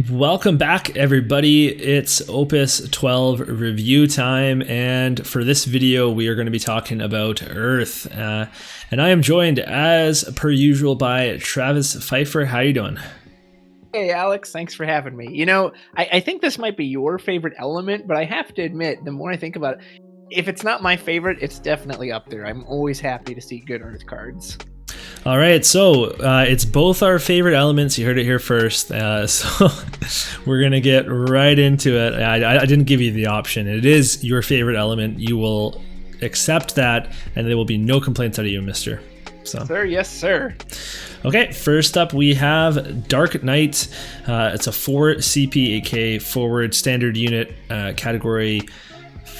Welcome back, everybody. It's Opus 12 review time, and for this video, we are going to be talking about Earth. And I am joined, as per usual, by Travis Pfeifer. How you doing? Hey, Alex. Thanks for having me. You know, I think this might be your favorite element, but I have to admit, the more I think about it, if it's not my favorite, it's definitely up there. I'm always happy to see good Earth cards. All right, so it's both our favorite elements. You heard it here first. So we're going to get right into it. I didn't give you the option. It is your favorite element. You will accept that, and there will be no complaints out of you, mister. So. Sir, yes, sir. Okay, first up we have Dark Knight. It's a 4 CP AK forward standard unit, category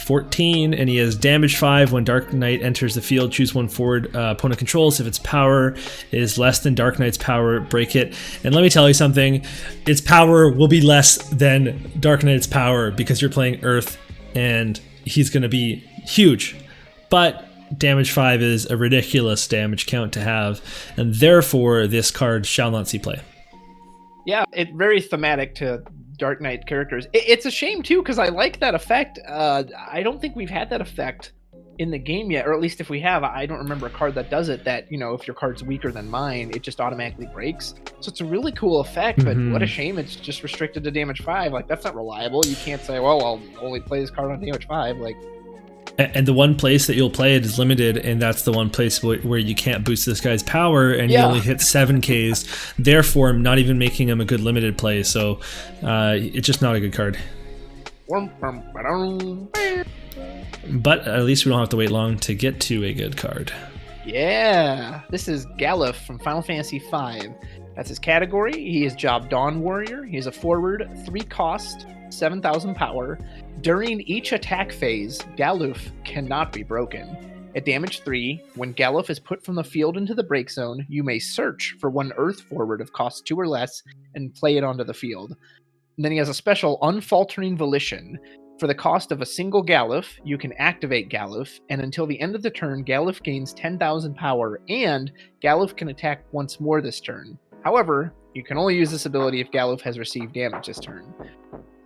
14, and he has damage 5. When Dark Knight enters the field, choose one forward opponent controls. If its power is less than Dark Knight's power, break it. And let me tell you something, its power will be less than Dark Knight's power because you're playing Earth and he's going to be huge. But damage 5 is a ridiculous damage count to have, and therefore this card shall not see play. Yeah, it's very thematic to Dark Knight characters. It's a shame too, because I like that effect. I don't think we've had that effect in the game yet, or at least if we have, I don't remember a card that does it, that, you know, if your card's weaker than mine, it just automatically breaks. So it's a really cool effect, but what a shame it's just restricted to damage 5. Like, that's not reliable. You can't say, well, I'll only play this card on damage 5. Like, and the one place that you'll play it is limited, and that's the one place where you can't boost this guy's power, and you only hit 7Ks. Therefore, I'm not even making him a good limited play, so it's just not a good card. But at least we don't have to wait long to get to a good card. Yeah, this is Galuf from Final Fantasy V. That's his category. He is Job Dawn Warrior. He is a forward, 3 cost, 7,000 power. During each attack phase, Galuf cannot be broken. At damage 3, when Galuf is put from the field into the break zone, you may search for one Earth forward of cost 2 or less and play it onto the field. And then he has a special Unfaltering Volition. For the cost of a single Galuf, you can activate Galuf, and until the end of the turn, Galuf gains 10,000 power, and Galuf can attack once more this turn. However, you can only use this ability if Galuf has received damage this turn.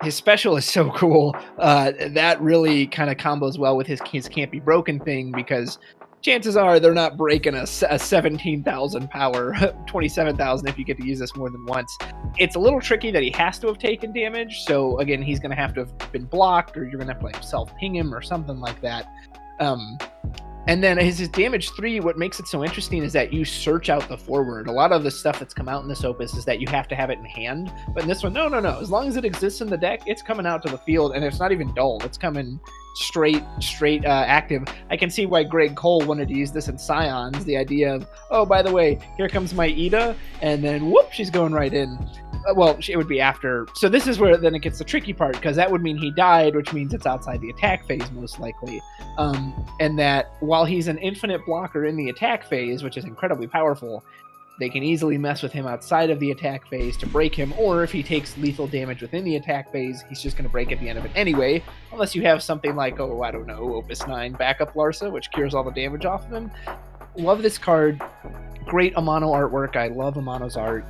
His special is so cool. That really kind of combos well with his can't be broken thing, because chances are they're not breaking a 17,000 power, 27,000 if you get to use this more than once. It's a little tricky that he has to have taken damage, so again, he's going to have to have been blocked, or you're going to have to like self-ping him or something like that. And then his damage 3, what makes it so interesting is that you search out the forward. A lot of the stuff that's come out in this opus is that you have to have it in hand. But in this one, no. As long as it exists in the deck, it's coming out to the field, and it's not even dull. It's coming straight active. I can see why Greg Cole wanted to use this in Scions. The idea of, oh, by the way, here comes my Ida, and then whoop, she's going right in. Well, it would be after. So this is where then it gets the tricky part, because that would mean he died, which means it's outside the attack phase most likely. And that while he's an infinite blocker in the attack phase, which is incredibly powerful, they can easily mess with him outside of the attack phase to break him, or if he takes lethal damage within the attack phase, he's just going to break at the end of it anyway, unless you have something like, oh, I don't know, Opus 9 backup Larsa, which cures all the damage off of him. Love this card. Great Amano artwork. I love Amano's art.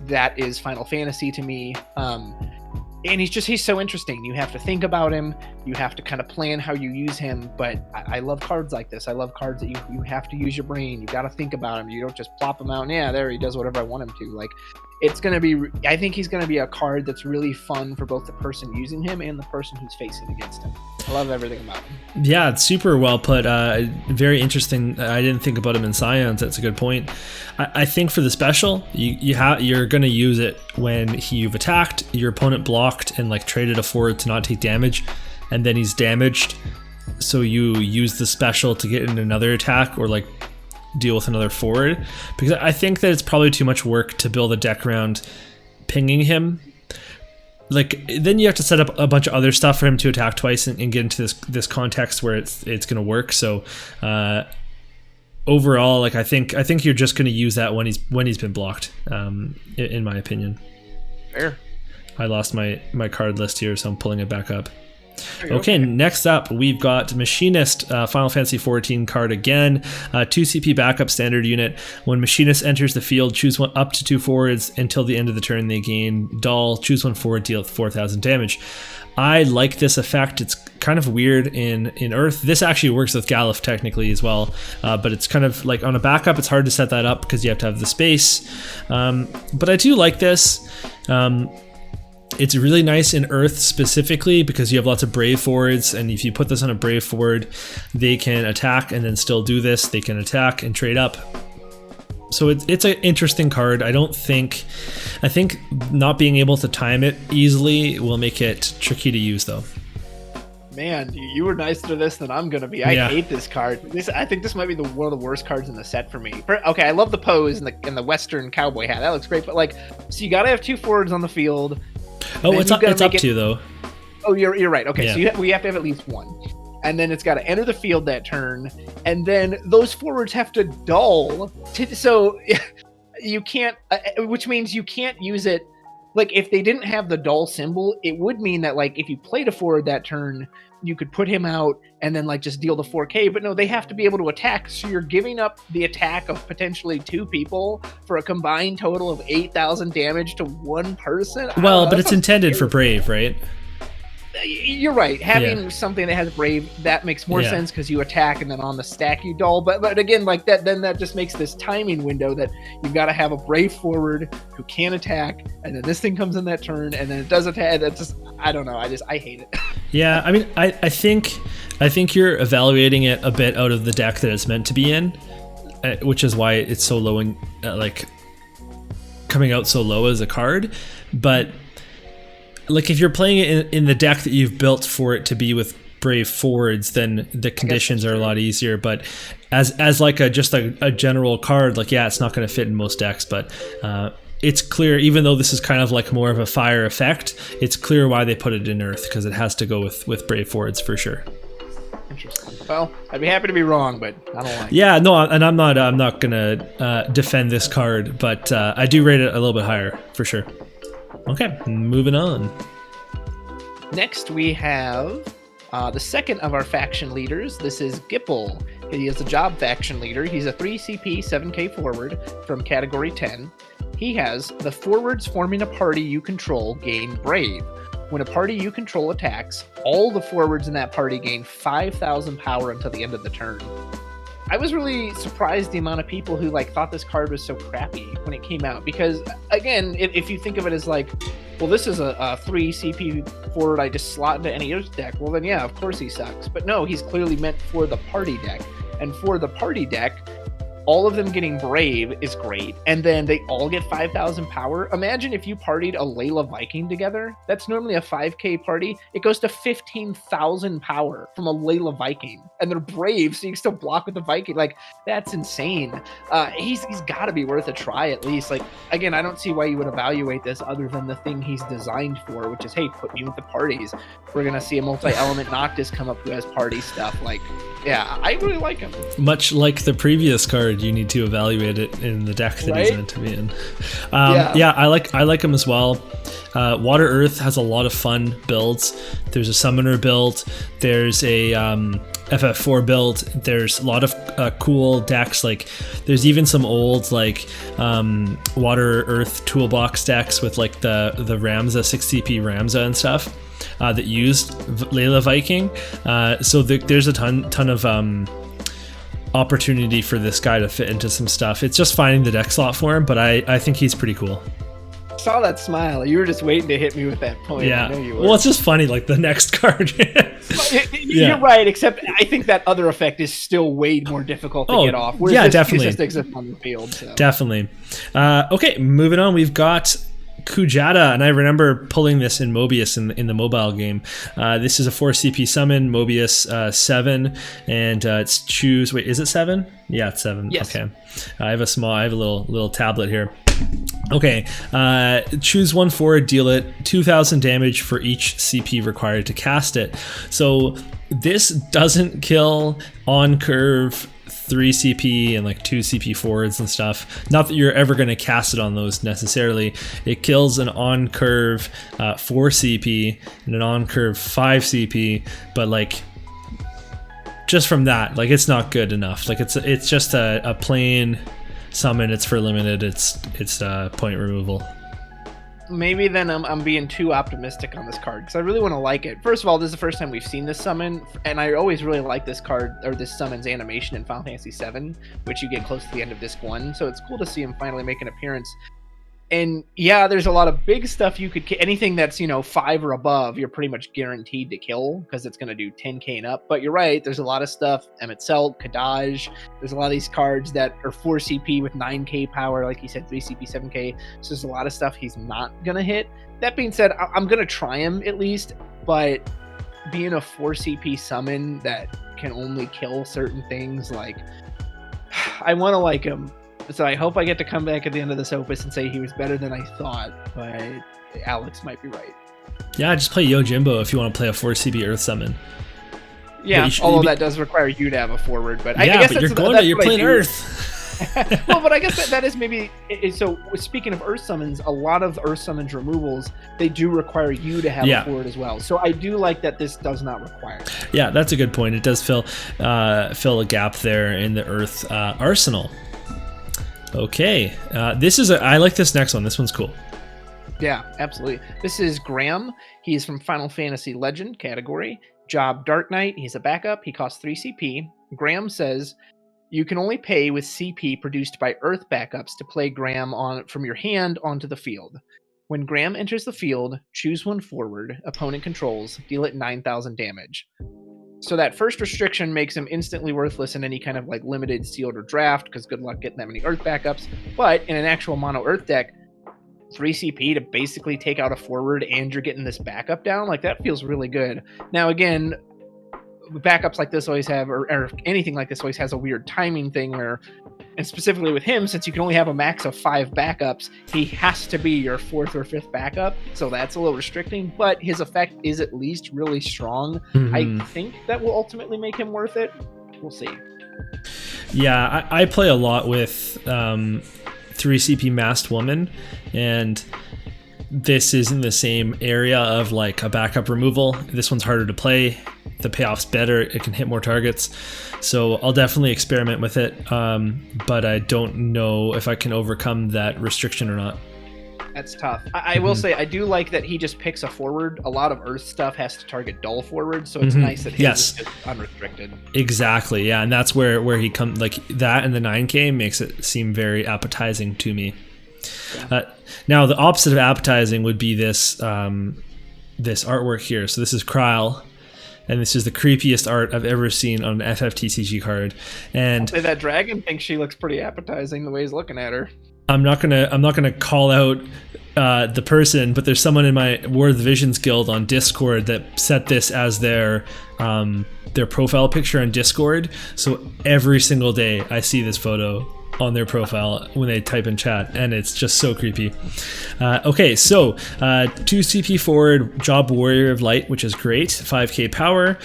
That is Final Fantasy to me. And he's so interesting. You have to think about him. You have to kind of plan how you use him. But I love cards like this. I love cards that you have to use your brain. You got to think about him. You don't just plop him out and yeah, there he does whatever I want him to. Like, it's going to be, I think he's going to be a card that's really fun for both the person using him and the person who's facing against him. I love everything about him. Yeah, it's super well put. Very interesting. I didn't think about him in Scions. That's a good point. I think for the special, you're going to use it when you've attacked, your opponent blocked and like traded a forward to not take damage, and then he's damaged. So you use the special to get in another attack or like deal with another forward, because I think that it's probably too much work to build a deck around pinging him. Like, then you have to set up a bunch of other stuff for him to attack twice and get into this context where it's going to work. So overall, like I think you're just going to use that when he's been blocked, in my opinion. Fair. I lost my card list here, so I'm pulling it back up. Okay, next up, we've got Machinist, Final Fantasy XIV card again. 2 CP backup standard unit. When Machinist enters the field, choose one up to 2 forwards. Until the end of the turn, they gain Dull. Choose 1 forward, deal 4,000 damage. I like this effect. It's kind of weird in Earth. This actually works with Galuf technically as well, but it's kind of like on a backup, it's hard to set that up because you have to have the space. But I do like this. It's really nice in Earth specifically because you have lots of Brave forwards, and if you put this on a Brave forward, they can attack and then still do this. They can attack and trade up. So it's an interesting card. I think not being able to time it easily will make it tricky to use though. Man, you were nicer to this than I'm gonna be. I hate this card. I think this might be one of the worst cards in the set for me. Okay, I love the pose and the Western cowboy hat. That looks great. But like, so you gotta have 2 forwards on the field. Oh, it's up to though. Oh, you're right. Okay, yeah. So we have to have at least 1. And then it's got to enter the field that turn, and then those forwards have to dull. So you can't, which means you can't use it. Like if they didn't have the dull symbol, it would mean that like if you played a forward that turn, you could put him out and then like just deal the 4K. But no, they have to be able to attack. So you're giving up the attack of potentially 2 people for a combined total of 8,000 damage to 1 person. Well, but it's intended for Brave, right? You're right. Having something that has Brave, that makes more sense because you attack and then on the stack you dull. But again, like that, then that just makes this timing window that you've got to have a Brave forward who can attack, and then this thing comes in that turn, and then it does attack. That's just, I don't know. I hate it. Yeah, I mean, I think you're evaluating it a bit out of the deck that it's meant to be in, which is why it's so low and like coming out so low as a card, but. Like if you're playing it in the deck that you've built for it to be with Brave forwards, then the conditions are a lot easier. But as like a general card, like it's not going to fit in most decks. But it's clear, even though this is kind of like more of a fire effect, it's clear why they put it in Earth because it has to go with Brave forwards for sure. Interesting. Well, I'd be happy to be wrong, but I don't like it. Yeah, no, and I'm not gonna defend this card, but I do rate it a little bit higher for sure. Okay, moving on. Next, we have the second of our faction leaders. This is Gippal. He is a job faction leader. He's a 3 CP, 7K forward from category 10. He has the forwards forming a party you control gain Brave. When a party you control attacks, all the forwards in that party gain 5,000 power until the end of the turn. I was really surprised the amount of people who like thought this card was so crappy when it came out, because again, if you think of it as like, well, this is a 3 CP forward I just slot into any other deck, well then yeah, of course he sucks. But no, he's clearly meant for the party deck. And for the party deck, all of them getting Brave is great, and then they all get 5,000 power. Imagine if you partied a Layle Viking together. That's normally a 5K party. It goes to 15,000 power from a Layle Viking, and they're Brave, so you can still block with the Viking. Like, that's insane. He's got to be worth a try at least. Like, again, I don't see why you would evaluate this other than the thing he's designed for, which is, hey, put me with the parties. We're gonna see a multi-element Noctis come up who has party stuff. Like, yeah, I really like him. Much like the previous card, you need to evaluate it in the deck that he's meant to be in. Yeah, I like him as well. Water Earth has a lot of fun builds. There's a Summoner build. There's a FF4 build. There's a lot of cool decks. Like there's even some old like Water Earth toolbox decks with like the Ramza 6CP Ramza and stuff. That used Layle Viking, so there's a ton of opportunity for this guy to fit into some stuff. It's just finding the deck slot for him, but I think he's pretty cool. I saw that smile. You were just waiting to hit me with that point. Yeah. I know you were. Well, it's just funny, like the next card. You're right, except I think that other effect is still way more difficult to get off. Yeah, definitely. It just exists on the field. So. Definitely. Okay, moving on. We've got Kujata, and I remember pulling this in Mobius in the mobile game. This is a 4 CP summon, Mobius 7, and it's choose. Wait, is it 7? Yeah, it's 7. Yes. Okay. I have a little tablet here. Okay, choose 1 forward, deal it 2,000 damage for each CP required to cast it. So this doesn't kill on curve 3 CP and like 2 CP forwards and stuff. Not that you're ever going to cast it on those necessarily. It kills an on curve 4 CP and an on curve 5 CP, but like just from that, like it's not good enough. Like it's just a plain summon. It's for limited. It's point removal. Maybe then I'm being too optimistic on this card because I really want to like it. First of all, this is the first time we've seen this summon, and I always really like this card or this summon's animation in Final Fantasy VII, which you get close to the end of disc 1. So it's cool to see him finally make an appearance. And yeah, there's a lot of big stuff you could anything that's 5 or above, you're pretty much guaranteed to kill because it's going to do 10k and up. But you're right, there's a lot of stuff. Emmett Selt, Kadaj. There's a lot of these cards that are 4 CP with 9k power, like you said, 3 CP, 7k. So there's a lot of stuff he's not gonna hit. That being said, I'm gonna try him at least. But being a 4 CP summon that can only kill certain things, like I want to like him. So I hope I get to come back at the end of this opus and say he was better than I thought, but Alex might be right. Yeah, just play Yojimbo if you want to play a 4 CP Earth summon. Yeah, although that does require you to have a forward, but yeah, I guess but you're playing Earth. Well, but I guess that is maybe so. Speaking of Earth summons, a lot of Earth summons removals, they do require you to have a forward as well. So I do like that this does not require. Yeah, that's a good point. It does fill a gap there in the Earth arsenal. Okay, I like this next one. This one's cool. Yeah, absolutely. This is Graham. He is from Final Fantasy Legend category. Job Dark Knight. He's a backup. He costs 3 CP. Graham says, you can only pay with CP produced by Earth backups to play Graham from your hand onto the field. When Graham enters the field, choose one forward, opponent controls, deal it 9,000 damage. So that first restriction makes him instantly worthless in any kind of like limited, sealed, or draft, because good luck getting that many Earth backups. But in an actual mono Earth deck, 3 CP to basically take out a forward and you're getting this backup down, like that feels really good. Now again, backups like this always have, or anything like this always has a weird timing thing where, and specifically with him, since you can only have a max of 5 backups, he has to be your 4th or 5th backup, so that's a little restricting, but his effect is at least really strong. I think that will ultimately make him worth it. We'll see. Yeah, I play a lot with 3 CP Masked Woman, and this is in the same area of like a backup removal. This one's harder to play. The payoff's better. It can hit more targets. So I'll definitely experiment with it. But I don't know if I can overcome that restriction or not. That's tough. I will say I do like that he just picks a forward. A lot of Earth stuff has to target dull forward, so it's nice that his is just unrestricted. Exactly, yeah, and that's where he comes, like that and the 9k makes it seem very appetizing to me. Yeah. Now the opposite of appetizing would be this this artwork here. So this is Krile, and this is the creepiest art I've ever seen on an FFTCG card. And I'll say that dragon thinks she looks pretty appetizing the way he's looking at her. I'm not gonna call out the person, but there's someone in my War of the Visions guild on Discord that set this as their profile picture on Discord. So every single day I see this photo on their profile when they type in chat, and it's just so creepy. Okay, so 2 CP forward, Job Warrior of Light, which is great, 5k power.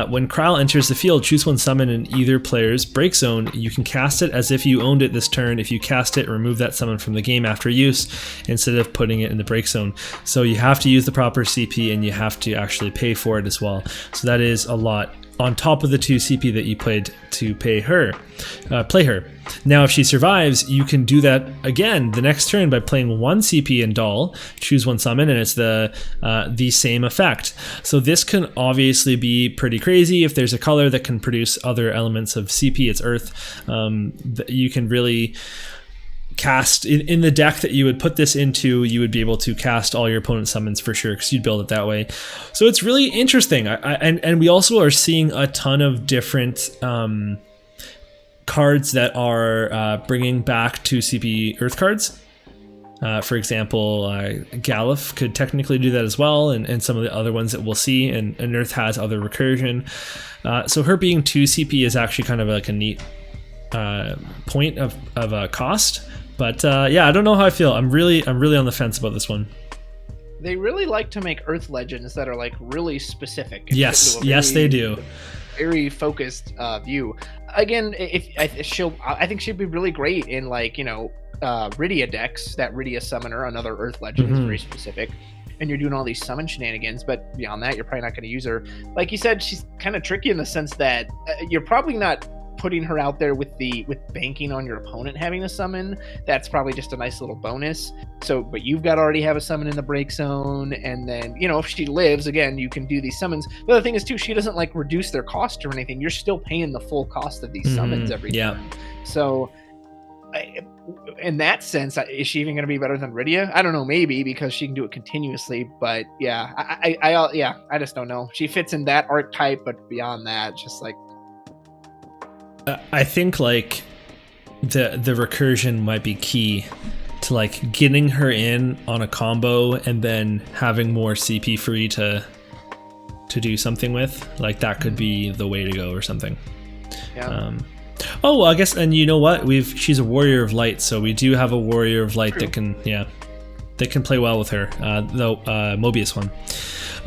When Krile enters the field, choose one summon in either player's break zone. You can cast it as if you owned it this turn. If you cast it, remove that summon from the game after use instead of putting it in the break zone. So you have to use the proper CP, and you have to actually pay for it as well. So that is a lot on top of the 2 CP that you played to play her. Now, if she survives, you can do that again the next turn by playing 1 CP in Doll, choose one summon, and it's the same effect. So this can obviously be pretty crazy. If there's a color that can produce other elements of CP, it's Earth. You can really cast in the deck that you would put this into. You would be able to cast all your opponent's summons for sure, because you'd build it that way. So it's really interesting. And we also are seeing a ton of different cards that are bringing back 2 CP Earth cards. For example, Galuf could technically do that as well, and some of the other ones that we'll see, and Earth has other recursion. So her being 2 CP is actually kind of like a neat point of a cost. But yeah, I don't know how I feel. I'm really on the fence about this one. They really like to make Earth legends that are like really specific. Yes, they do. very focused view. Again, I think she'd be really great in like, you know, Rydia decks. That Rydia Summoner, another Earth Legend, is very specific. And you're doing all these summon shenanigans, but beyond that, you're probably not going to use her. Like you said, she's kind of tricky in the sense that you're probably not putting her out there with banking on your opponent having a summon. That's probably just a nice little bonus. So, but you've got to already have a summon in the break zone, and then, you know, if she lives, again, you can do these summons. The other thing is too, she doesn't like reduce their cost or anything. You're still paying the full cost of these summons every turn. So, in that sense, is she even going to be better than Rydia? I don't know, maybe because she can do it continuously. But yeah, I just don't know. She fits in that archetype, but beyond that, it's just like. I think like the recursion might be key to like getting her in on a combo and then having more CP free to do something with. Like that could be the way to go or something. Yeah. Oh, well, I guess, and you know what? She's a Warrior of Light, so we do have a Warrior of Light that can play well with her. Though Mobius one.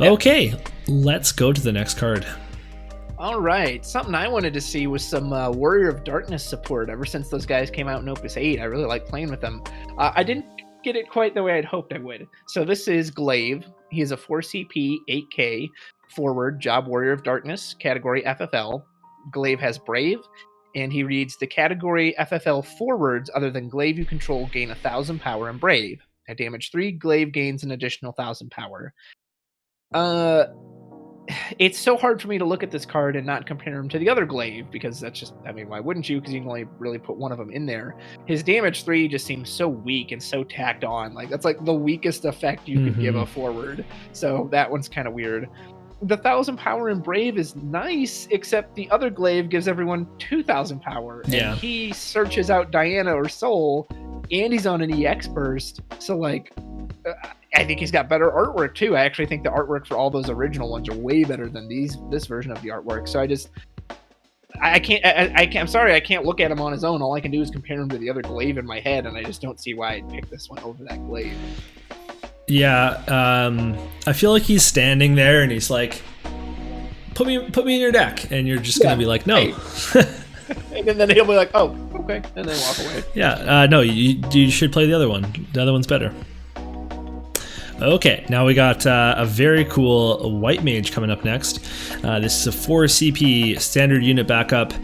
Yep. Okay, let's go to the next card. All right, something I wanted to see was some Warrior of Darkness support. Ever since those guys came out in Opus 8, I really like playing with them. I didn't get it quite the way I'd hoped I would. So this is Glaive. He is a 4 CP, 8K, forward, job Warrior of Darkness, category FFL. Glaive has Brave, and he reads, the category FFL forwards other than Glaive you control gain 1,000 power and Brave. At damage 3, Glaive gains an additional 1,000 power. It's so hard for me to look at this card and not compare him to the other Glaive, because that's just, I mean, why wouldn't you? Because you can only really put one of them in there. His damage 3 just seems so weak and so tacked on. Like, that's like the weakest effect you could give a forward. So that one's kind of weird. The 1,000 power in Brave is nice, except the other Glaive gives everyone 2,000 power. And he searches out Diana or Soul, and he's on an EX burst. So, like, I think he's got better artwork, too. I actually think the artwork for all those original ones are way better than this version of the artwork. So I'm sorry, I can't look at him on his own. All I can do is compare him to the other Glaive in my head, and I just don't see why I'd pick this one over that Glaive. Yeah, I feel like he's standing there and he's like, put me in your deck, and you're just gonna be like, no. And then he'll be like, oh, okay, and then walk away. Yeah, no, you should play the other one. The other one's better. Okay, now we got a very cool White Mage coming up next. This is a 4 CP standard unit backup,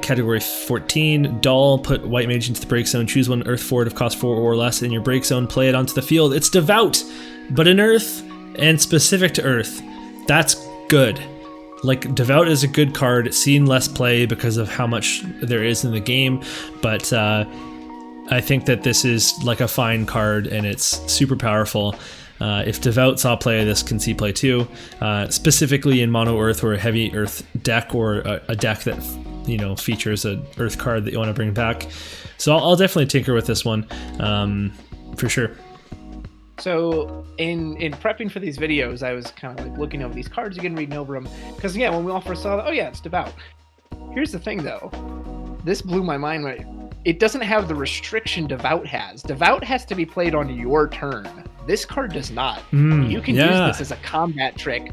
category 14. Doll, put White Mage into the break zone. Choose one Earth forward of cost 4 or less in your break zone. Play it onto the field. It's Devout, but in Earth and specific to Earth. That's good. Like, Devout is a good card. It's seen less play because of how much there is in the game, but I think that this is like a fine card and it's super powerful. If Devout saw play, this can see play too, specifically in mono Earth or a heavy Earth deck, or a deck that, you know, features an Earth card that you want to bring back. So I'll definitely tinker with this one, for sure. So in prepping for these videos, I was kind of like looking over these cards again, reading over them, because yeah, when we all first saw that, oh yeah, it's Devout. Here's the thing though, this blew my mind. Right, it doesn't have the restriction Devout has. Devout has to be played on your turn. This card does not. You can use this as a combat trick.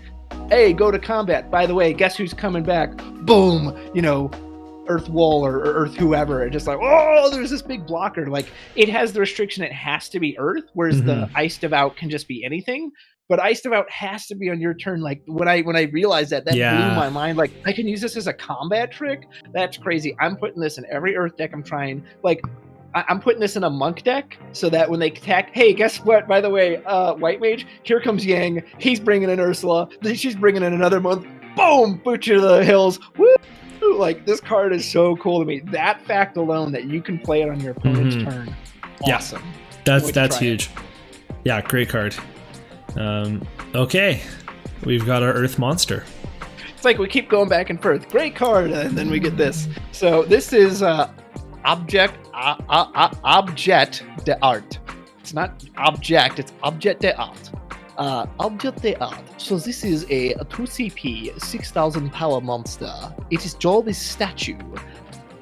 Hey, go to combat. By the way, guess who's coming back? Boom! You know, Earth Wall or Earth whoever. And just like, oh, there's this big blocker. Like, it has the restriction it has to be Earth, whereas the Ice Devout can just be anything. But Ice Devout has to be on your turn. Like, when I realized that blew my mind. Like, I can use this as a combat trick? That's crazy. I'm putting this in every Earth deck I'm trying. Like, I'm putting this in a monk deck so that when they attack, hey, guess what? By the way, White Mage, here comes Yang. He's bringing in Ursula. Then she's bringing in another monk. Boom! Boot you to the hills. Woo! Like, this card is so cool to me. That fact alone, that you can play it on your opponent's turn. Awesome. Yeah, that's huge. Yeah, great card. Okay, we've got our Earth monster. It's like we keep going back and forth. Great card, and then we get this. So this is Objet d'Art. It's not Object, it's Objet d'Art. Objet d'Art. So this is a 2 CP, 6,000 power monster. Its job is statue.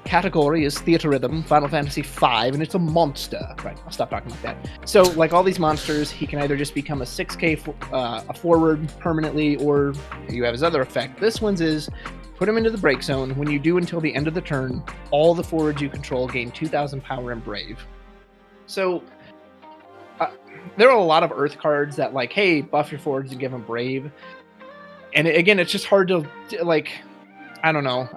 Category is Theater Rhythm, Final Fantasy V, and it's a monster. Right, I'll stop talking like that. So, like all these monsters, he can either just become a 6K a forward permanently, or you have his other effect. This one's is Put him into the break zone. When you do until the end of the turn, all the forwards you control gain 2,000 power and Brave. So there are a lot of Earth cards that like, hey, buff your forwards and give them Brave. And again, it's just hard to like, I don't know.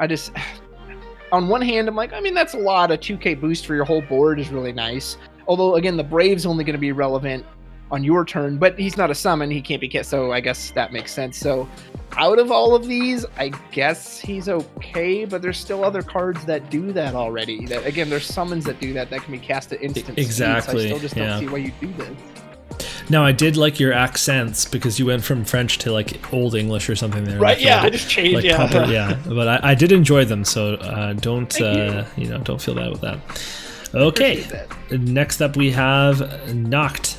On one hand, I'm like, I mean, that's a lot. A 2k boost for your whole board is really nice. Although, again, the Brave's only going to be relevant on your turn, but he's not a summon. He can't be cast, so I guess that makes sense. So out of all of these, I guess he's okay, but there's still other cards that do that already. That again, there's summons that do that can be cast at instant exactly. Speed, so I still just don't see why you do this. Now, I did like your accents because you went from French to like Old English or something there. Right? Yeah, I just changed. Like, proper, yeah, but I did enjoy them, so don't don't feel bad with that. Okay, next up we have Nacht,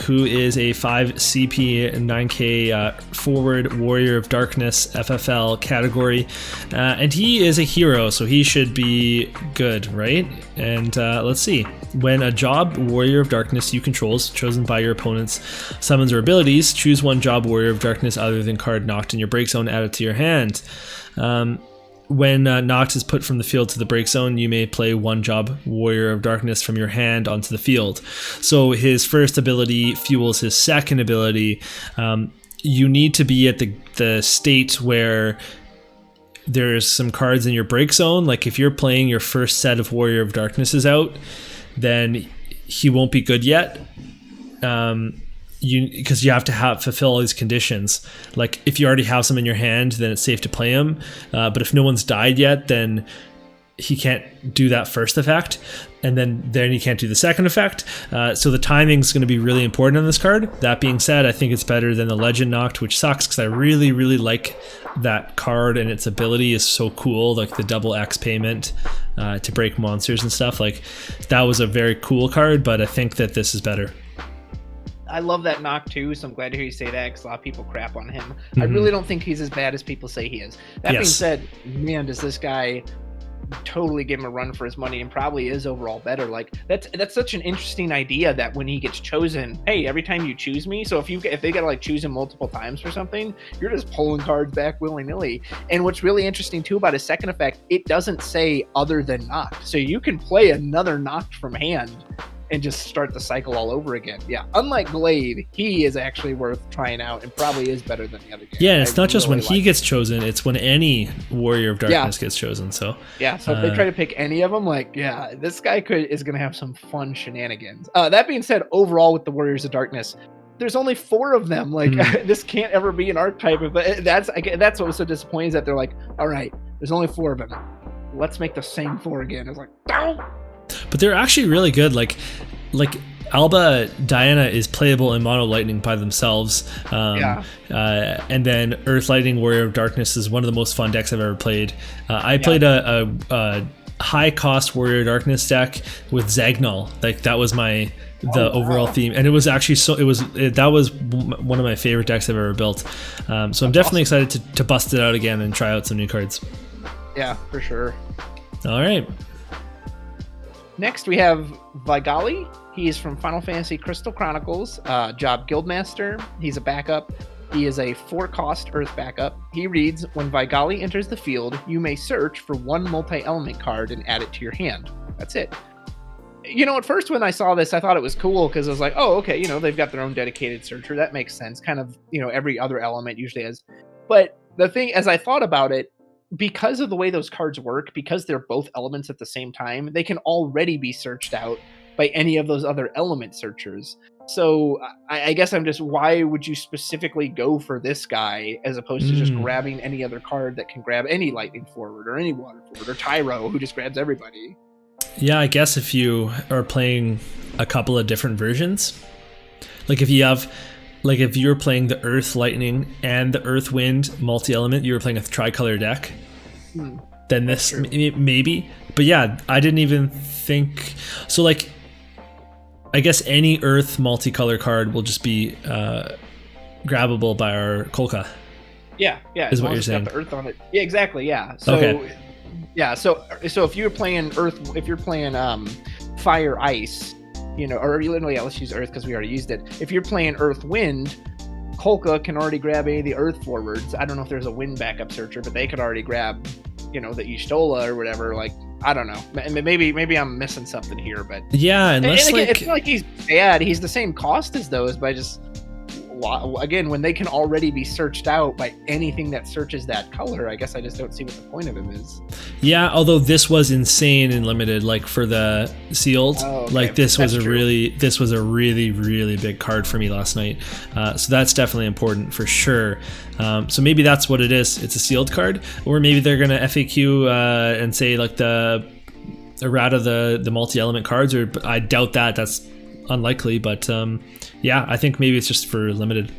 who is a 5 CP 9k forward warrior of darkness FFL category, and he is a hero, so he should be good, right? And let's see. When a job warrior of darkness you control is chosen by your opponent's summons or abilities, choose one job warrior of darkness other than card Nacht in your break zone, add it to your hand. When Nacht is put from the field to the break zone, you may play one job warrior of darkness from your hand onto the field. So his first ability fuels his second ability. You need to be at the state where there's some cards in your break zone. Like if you're playing your first set of warrior of darknesses out, then he won't be good yet. Because you have to fulfill all these conditions. Like if you already have some in your hand, then it's safe to play him. But if no one's died yet, then he can't do that first effect, and then he can't do the second effect. So the timing is going to be really important on this card. That being said, I think it's better than the Legend Nacht, which sucks because I really, really like that card, and its ability is so cool, like the double X payment to break monsters and stuff. Like that was a very cool card, but I think that this is better. I love that Nacht too, so I'm glad to hear you say that because a lot of people crap on him. I really don't think he's as bad as people say he is. That being said, man, does this guy totally give him a run for his money and probably is overall better. Like that's such an interesting idea that when he gets chosen, hey, every time you choose me, so if they gotta like choose him multiple times for something, you're just pulling cards back willy-nilly. And what's really interesting too about his second effect, it doesn't say other than Nacht, so you can play another Nacht from hand and just start the cycle all over again. Yeah, unlike Glaive, he is actually worth trying out and probably is better than the other game. Yeah, and it's not just when he gets chosen, it's when any Warrior of Darkness gets chosen. So if they try to pick any of them, this guy is going to have some fun shenanigans. That being said, overall with the Warriors of Darkness, there's only 4 of them. This can't ever be an archetype. But that's what was so disappointing is that they're like, all right, there's only 4 of them. Let's make the same 4 again. It's like, no! But they're actually really good. Like Alba Diana is playable in Mono Lightning by themselves. And then Earth Lightning Warrior of Darkness is one of the most fun decks I've ever played. I played a high cost Warrior of Darkness deck with Zagnol. Like that was the overall theme, and it was actually that was one of my favorite decks I've ever built. So I'm definitely excited to bust it out again and try out some new cards. Yeah, for sure. All right. Next, we have Vaigali. He is from Final Fantasy Crystal Chronicles, job Guildmaster. He's a backup. He is a 4-cost Earth backup. He reads, when Vaigali enters the field, you may search for one multi-element card and add it to your hand. That's it. At first when I saw this, I thought it was cool because I was like, oh, okay, they've got their own dedicated searcher. That makes sense. Kind of, every other element usually has. But the thing, as I thought about it, because of the way those cards work, because they're both elements at the same time, they can already be searched out by any of those other element searchers. So I guess I'm just, why would you specifically go for this guy as opposed to just grabbing any other card that can grab any lightning forward or any water forward or Tyro who just grabs everybody? Yeah, I guess if you are playing a couple of different versions, if you're playing the Earth Lightning and the Earth Wind multi-element, you were playing a tricolor deck, then this maybe. But yeah, I didn't even think so. I guess any Earth multicolor card will just be grabbable by our Kolka. Yeah, is what you're saying. Got the Earth on it. Yeah, exactly. Yeah. So okay. Yeah, so if you're playing Earth, if you're playing Fire Ice, let's use Earth because we already used it. If you're playing Earth Wind, Kolka can already grab any of the Earth forwards. I don't know if there's a Wind backup searcher, but they could already grab, the Ishtola or whatever. Like, I don't know. Maybe I'm missing something here, but yeah, unless and again, it's not like he's bad. He's the same cost as those, but again, when they can already be searched out by anything that searches that color, I guess I just don't see what the point of him is. Yeah, although this was insane and limited, like for the sealed, like this was a really really big card for me last night. So that's definitely important for sure. So maybe that's what it is. It's a sealed card, or maybe they're gonna FAQ and say like the errata the multi-element cards, or I doubt that. That's unlikely, but yeah, I think maybe it's just for limited.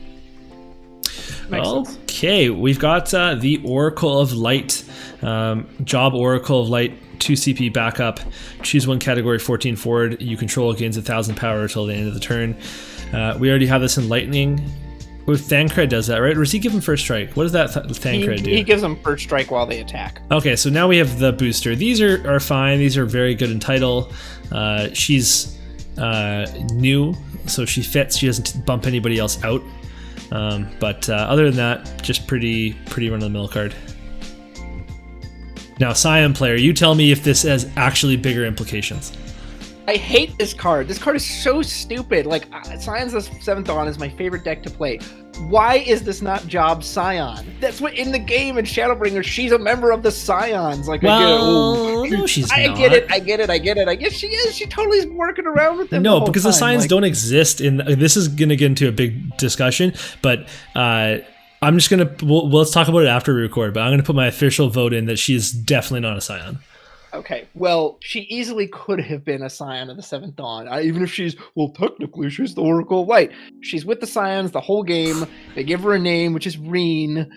Okay, we've got the Oracle of Light, Job Oracle of Light, 2 CP backup. Choose one category, 14 forward. You control gains 1,000 power until the end of the turn. We already have this in Lightning. Thancred does that, right? Or does he give him first strike? What does that Thancred do? He gives them first strike while they attack. Okay, so now we have the booster. These are fine. These are very good in title. She's new, so she fits. She doesn't bump anybody else out. But other than that, just pretty run-of-the-mill card. Now, Scion player, you tell me if this has actually bigger implications. I hate this card. This card is so stupid. Like, Scion's the 7th Dawn is my favorite deck to play. Why is this not Job Scion? That's what in the game in Shadowbringer, she's a member of the Scions. Like, well, no, she's not. I get it. I guess she is. She totally is working around with them. No, because the Scions don't exist in. This is gonna get into a big discussion, but I'm just gonna. Let's talk about it after we record. But I'm gonna put my official vote in that she is definitely not a Scion. Okay, well, she easily could have been a Scion of the 7th Dawn. Even if technically she's the Oracle of Light. She's with the Scions the whole game. They give her a name, which is Reen.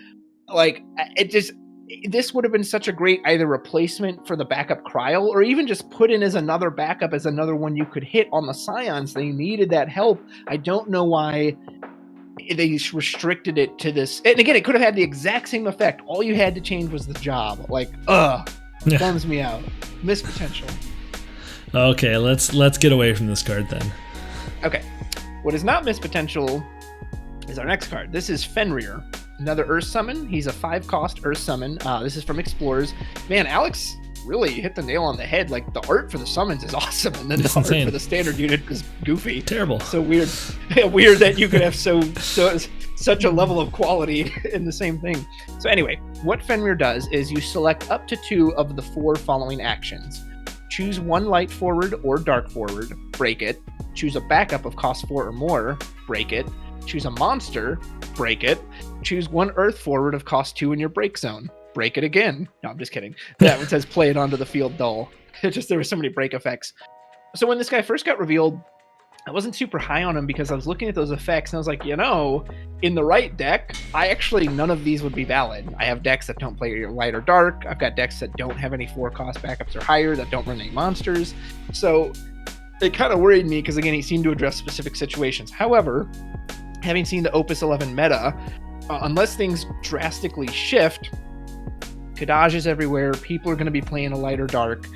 Like, this would have been such a great either replacement for the backup Krile, or even just put in as another backup, as another one you could hit on the Scions. They needed that help. I don't know why they restricted it to this. And again, it could have had the exact same effect. All you had to change was the job. Like, bums me out. Missed potential. Okay, let's get away from this card then. Okay. What is not missed potential is our next card. This is Fenrir, another Earth summon. He's a 5-cost Earth summon. This is from Explorers. Man, Alex really hit the nail on the head. Like, the art for the summons is awesome, and then the art for the standard unit is goofy. Terrible. So weird. Weird that you could have such a level of quality in the same thing. So anyway, what Fenrir does is you select up to 2 of the 4 following actions. Choose 1 light forward or dark forward, break it. Choose a backup of cost 4 or more, break it. Choose a monster, break it. Choose 1 earth forward of cost 2 in your break zone, break it again. No, I'm just kidding. That one says play it onto the field dull. There were so many break effects. So when this guy first got revealed, I wasn't super high on him because I was looking at those effects and I was like, in the right deck, none of these would be valid. I have decks that don't play light or dark. I've got decks that don't have any 4-cost backups or higher, that don't run any monsters. So it kind of worried me because, again, he seemed to address specific situations. However, having seen the Opus XI meta, unless things drastically shift, Kadaj is everywhere. People are going to be playing a light or dark.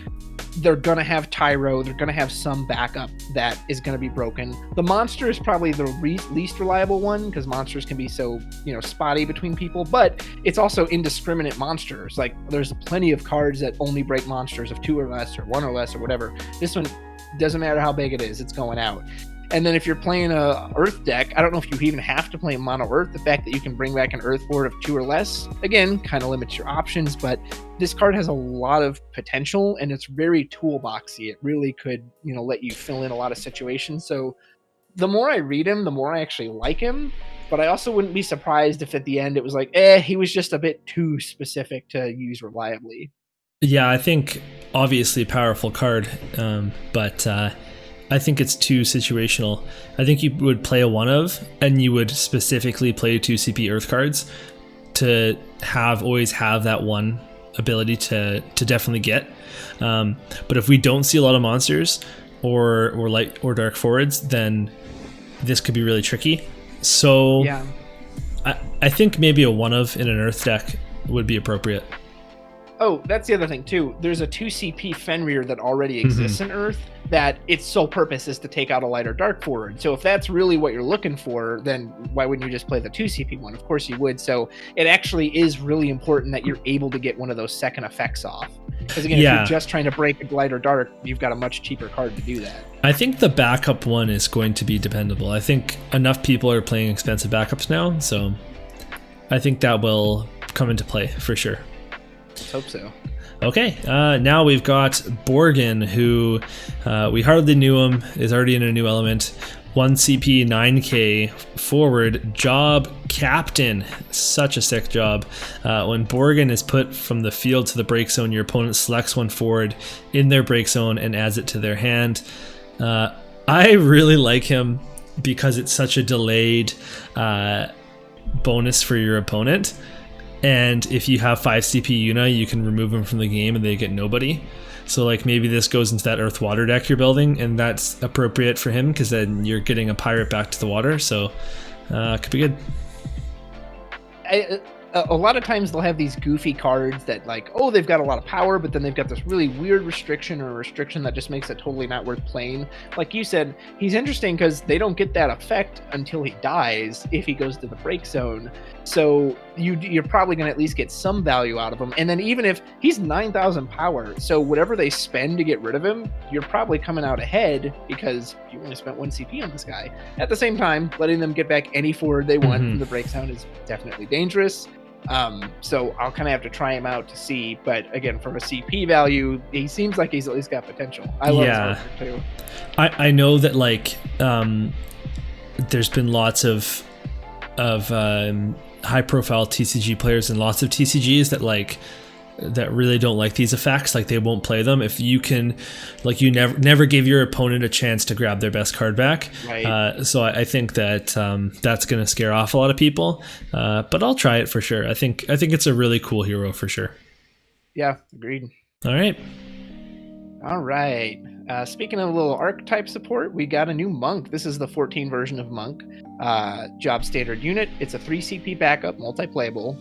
They're going to have Tyro. They're going to have some backup that is going to be broken. The monster is probably the least reliable one because monsters can be so, spotty between people, but it's also indiscriminate monsters. Like, there's plenty of cards that only break monsters of 2 or less or 1 or less or whatever. This one doesn't matter how big it is. It's going out. And then if you're playing a Earth deck, I don't know if you even have to play mono Earth. The fact that you can bring back an Earth board of 2 or less, again, kind of limits your options, but this card has a lot of potential and it's very toolboxy. It really could, let you fill in a lot of situations. So the more I read him, the more I actually like him, but I also wouldn't be surprised if at the end it was like, he was just a bit too specific to use reliably. Yeah, I think obviously powerful card, but I think it's too situational. I think you would play a 1 of, and you would specifically play 2 CP Earth cards to always have that one ability to definitely get. But if we don't see a lot of monsters or light or dark forwards, then this could be really tricky. So yeah. I think maybe a 1 of in an Earth deck would be appropriate. Oh, that's the other thing too. There's a 2 CP Fenrir that already exists in Earth that its sole purpose is to take out a light or dark forward. So if that's really what you're looking for, then why wouldn't you just play the 2 CP one? Of course you would. So it actually is really important that you're able to get one of those second effects off. Because again, if you're just trying to break a light or dark, you've got a much cheaper card to do that. I think the backup one is going to be dependable. I think enough people are playing expensive backups now, so I think that will come into play for sure. Let's hope so. Okay, now we've got Borghen, who we hardly knew him, is already in a new element. 1 CP, 9k, forward, job captain. Such a sick job. When Borghen is put from the field to the break zone, your opponent selects one forward in their break zone and adds it to their hand. I really like him because it's such a delayed bonus for your opponent. And if you have 5 CP Yuna, you can remove them from the game and they get nobody. So like maybe this goes into that Earth Water deck you're building, and that's appropriate for him because then you're getting a pirate back to the water. So could be good. A lot of times they'll have these goofy cards that like, oh, they've got a lot of power, but then they've got this really weird restriction or a restriction that just makes it totally not worth playing. Like you said, he's interesting because they don't get that effect until he dies if he goes to the break zone. So you're probably going to at least get some value out of him. And then even if he's 9,000 power, so whatever they spend to get rid of him, you're probably coming out ahead because you only spent 1 CP on this guy. At the same time, letting them get back any forward they want from the break zone is definitely dangerous. So I'll kind of have to try him out to see. But again, from a CP value, he seems like he's at least got potential. I love his artwork too. I know that like there's been lots of high profile TCG players and lots of TCGs that really don't like these effects. Like they won't play them if you can, like you never give your opponent a chance to grab their best card back. Right. So I think that that's going to scare off a lot of people. But I'll try it for sure. I think it's a really cool hero for sure. Yeah, agreed. All right. Speaking of a little archetype support, we got a new Monk. This is the 14 version of Monk. Job standard unit. It's a 3 CP backup, multi-playable.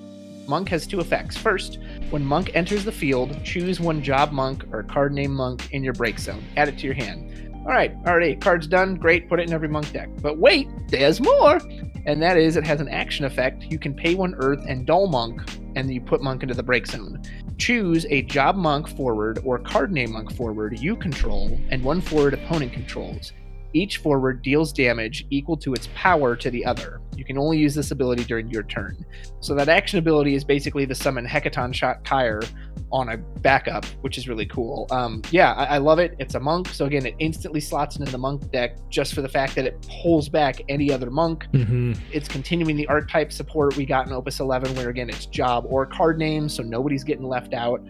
Monk has 2 effects. First, when Monk enters the field, choose 1 job Monk or card name Monk in your break zone. Add it to your hand. All right, already, card's done. Great, put it in every Monk deck. But wait, there's more! And that is, it has an action effect. You can pay 1 Earth and dull Monk, and you put Monk into the break zone. Choose a job Monk forward or card name Monk forward you control, and 1 forward opponent controls. Each forward deals damage equal to its power to the other. You can only use this ability during your turn. So that action ability is basically the summon Hecaton Shot Kyre on a backup, which is really cool. I love it. It's a Monk, so again, it instantly slots into the Monk deck just for the fact that it pulls back any other Monk. It's continuing the archetype support we got in Opus XI, where again, it's job or card name, so nobody's getting left out.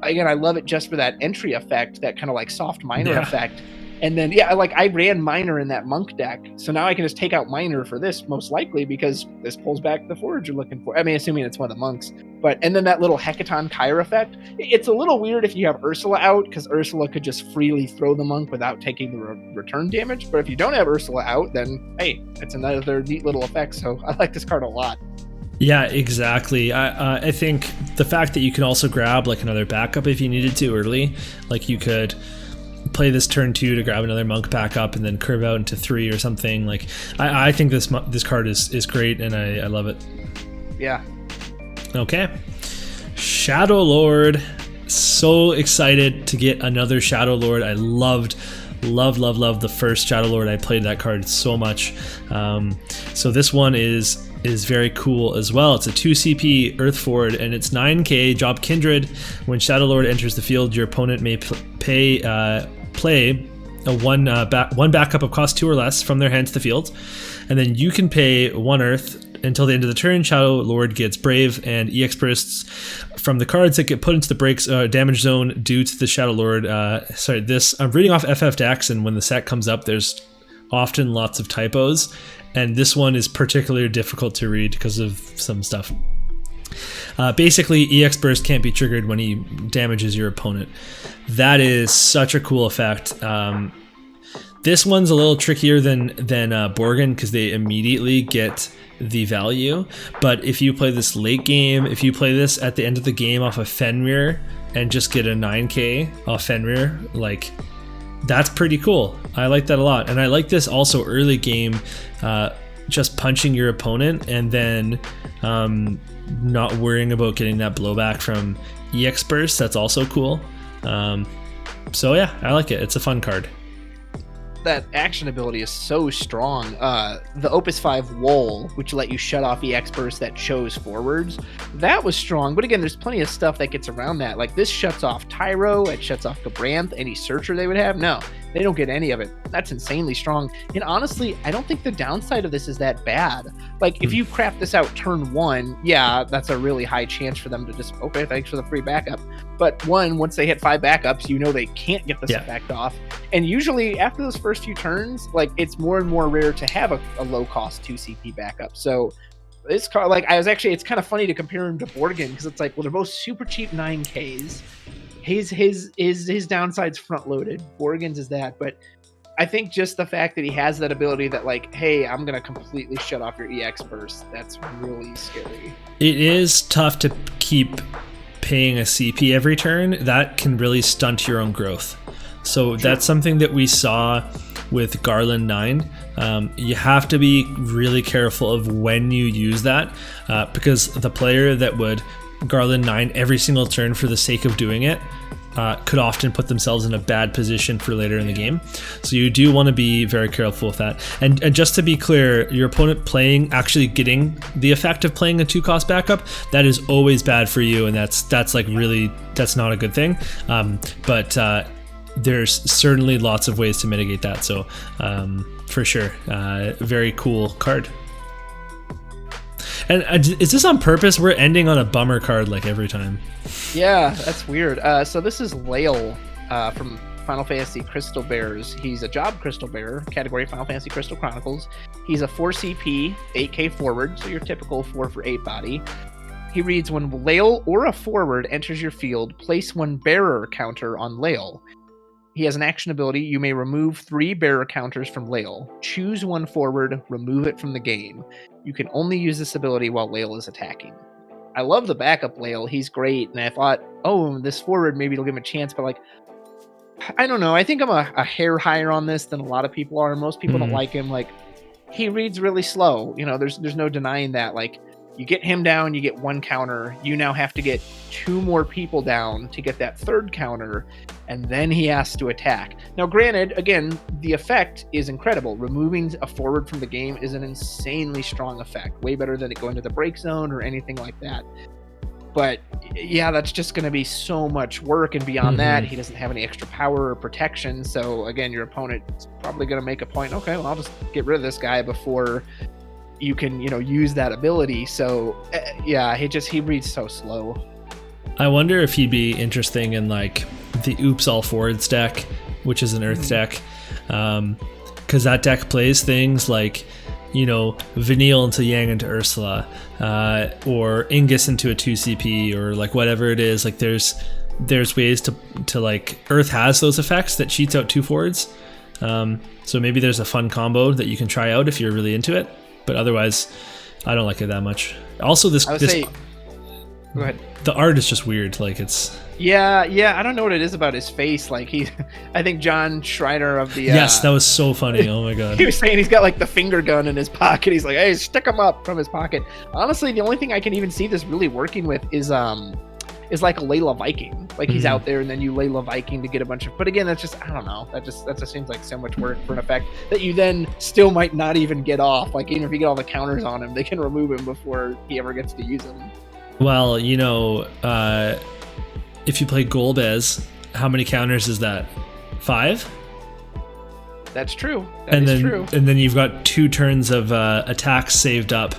Again, I love it just for that entry effect, that kind of like soft minor effect. And then, I ran Minor in that Monk deck, so now I can just take out Minor for this, most likely, because this pulls back the forward you're looking for. I mean, assuming it's one of the Monks. And then that little Hecaton Kyre effect, it's a little weird if you have Ursula out, because Ursula could just freely throw the Monk without taking the return damage. But if you don't have Ursula out, then, hey, it's another neat little effect, so I like this card a lot. Yeah, exactly. I think the fact that you can also grab like another backup if you needed to early, like you could play this turn 2 to grab another Monk backup and then curve out into 3 or something. Like I think this card is great, and I love it. Yeah. Okay. Shadow Lord. So excited to get another Shadow Lord. I loved the first Shadow Lord. I played that card so much. So this one is very cool as well. It's a 2 CP Earth forward, and it's 9k job Kindred. When Shadow Lord enters the field, your opponent may play a one backup of cost 2 or less from their hand to the field, and then you can pay 1 Earth until the end of the turn. Shadow Lord gets Brave and EX bursts from the cards that get put into the damage zone due to the Shadow Lord. I'm reading off FFTCG, and when the set comes up, there's often lots of typos, and this one is particularly difficult to read because of some stuff. Basically, EX burst can't be triggered when he damages your opponent. That is such a cool effect. This one's a little trickier than Borghen because they immediately get the value. But if you play this late game, if you play this at the end of the game off of Fenrir and just get a 9k off Fenrir, like that's pretty cool. I like that a lot. And I like this also early game, just punching your opponent and then not worrying about getting that blowback from EX burst. That's also cool. So yeah, I like it. It's a fun card. That action ability is so strong. The Opus 5 Wool, which let you shut off EX burst that shows forwards, that was strong. But again, there's plenty of stuff that gets around that. Like this shuts off Tyro, it shuts off Gabranth, any searcher they would have. No, they don't get any of it. That's insanely strong. And honestly, I don't think the downside of this is that bad. Like if you crap this out turn 1, yeah, that's a really high chance for them to just, okay, thanks for the free backup. But once they hit 5 backups, you know they can't get this effect off. And usually after those first few turns, like it's more and more rare to have a low cost 2 CP backup. So this card, like it's kind of funny to compare him to Borghen because it's like, well, they're both super cheap 9Ks. His downside's front loaded. Borghen's is that, but I think just the fact that he has that ability that like, hey, I'm gonna completely shut off your EX burst, that's really scary. It is tough to keep paying a CP every turn. That can really stunt your own growth. So that's something that we saw with Garland 9. You have to be really careful of when you use that because the player that would Garland 9 every single turn for the sake of doing it could often put themselves in a bad position for later in the game. So you do want to be very careful with that. And just to be clear, your opponent actually getting the effect of playing a 2-cost backup, that is always bad for you, and that's like really, that's not a good thing. But there's certainly lots of ways to mitigate that. So for sure, very cool card. And is this on purpose? We're ending on a bummer card like every time. Yeah, that's weird. So this is Layle from Final Fantasy Crystal Bears. He's a job Crystal Bearer, category Final Fantasy Crystal Chronicles. He's a 4 CP, 8k forward, so your typical 4 for 8 body. He reads, when Layle or a forward enters your field, place 1 bearer counter on Layle. He has an action ability. You may remove 3 bearer counters from Layle. Choose 1 forward, remove it from the game. You can only use this ability while Layle is attacking. I love the backup Layle. He's great. And I thought, oh, this forward, maybe it'll give him a chance. But like, I don't know. I think I'm a hair higher on this than a lot of people are. Most people don't like him. Like, he reads really slow. You know, there's no denying that. Like, you get him down, you get 1 counter. You now have to get 2 more people down to get that 3rd counter, and then he has to attack. Now, granted, again, the effect is incredible. Removing a forward from the game is an insanely strong effect. Way better than it going to the break zone or anything like that. But yeah, that's just going to be so much work, and beyond that, he doesn't have any extra power or protection. So again, your opponent's probably going to make a point, okay, well, I'll just get rid of this guy before you can, use that ability. So yeah, he reads so slow. I wonder if he'd be interesting in like the Oops All Forwards deck, which is an Earth deck, because that deck plays things like Vanille into Yang into Ursula, or Ingus into a 2 CP, or like whatever it is. Like there's ways to like, Earth has those effects that cheats out 2 forwards. So maybe there's a fun combo that you can try out if you're really into it. But otherwise, I don't like it that much. Also, go ahead. The art is just weird. Like it's. Yeah. I don't know what it is about his face. Like I think John Schreider of the. Yes, that was so funny. Oh my god. He was saying he's got like the finger gun in his pocket. He's like, hey, stick him up from his pocket. Honestly, the only thing I can even see this really working with is like a Layla Viking. Like he's out there and then you Layla Viking to get a bunch of, but again, that's just, I don't know. That just seems like so much work for an effect that you then still might not even get off. Like even if you get all the counters on him, they can remove him before he ever gets to use them. Well, if you play Golbez, how many counters is that? 5? That's true. True. And then you've got 2 turns of attacks saved up.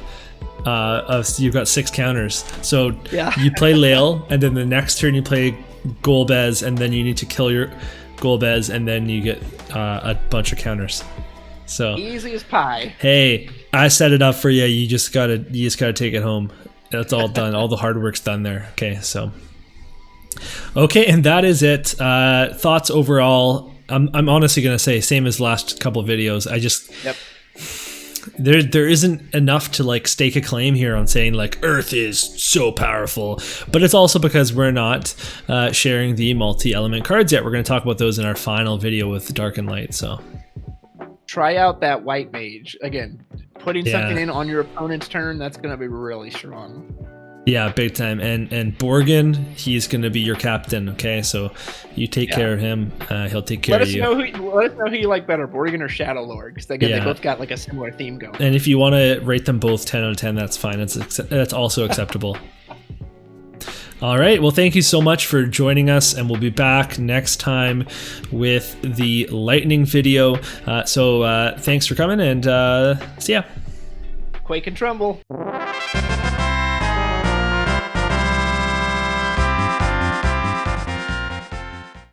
You've got 6 counters. So you play Layle, and then the next turn you play Golbez, and then you need to kill your Golbez, and then you get a bunch of counters. So easy as pie. Hey, I set it up for you. You just gotta take it home. That's all done. All the hard work's done there. Okay, and that is it. Thoughts overall I'm honestly gonna say same as last couple of videos. I just Yep. there isn't enough to like stake a claim here on saying like Earth is so powerful, but it's also because we're not sharing the multi-element cards yet. We're going to talk about those in our final video with Dark and Light. So try out that white mage again. Putting Yeah. something in on your opponent's turn, that's going to be really strong. yeah, big time. And Borghen, he's going to be your captain. Okay, so you take care of him. He'll take care of you. Let us know who you like better, Borghen or Shadow Lord, because again, Yeah. they both got like a similar theme going. And if you want to rate them both 10 out of 10, that's fine. That's also acceptable. All right. Well, thank you so much for joining us, and we'll be back next time with the lightning video. So thanks for coming, and see ya. Quake and Tremble.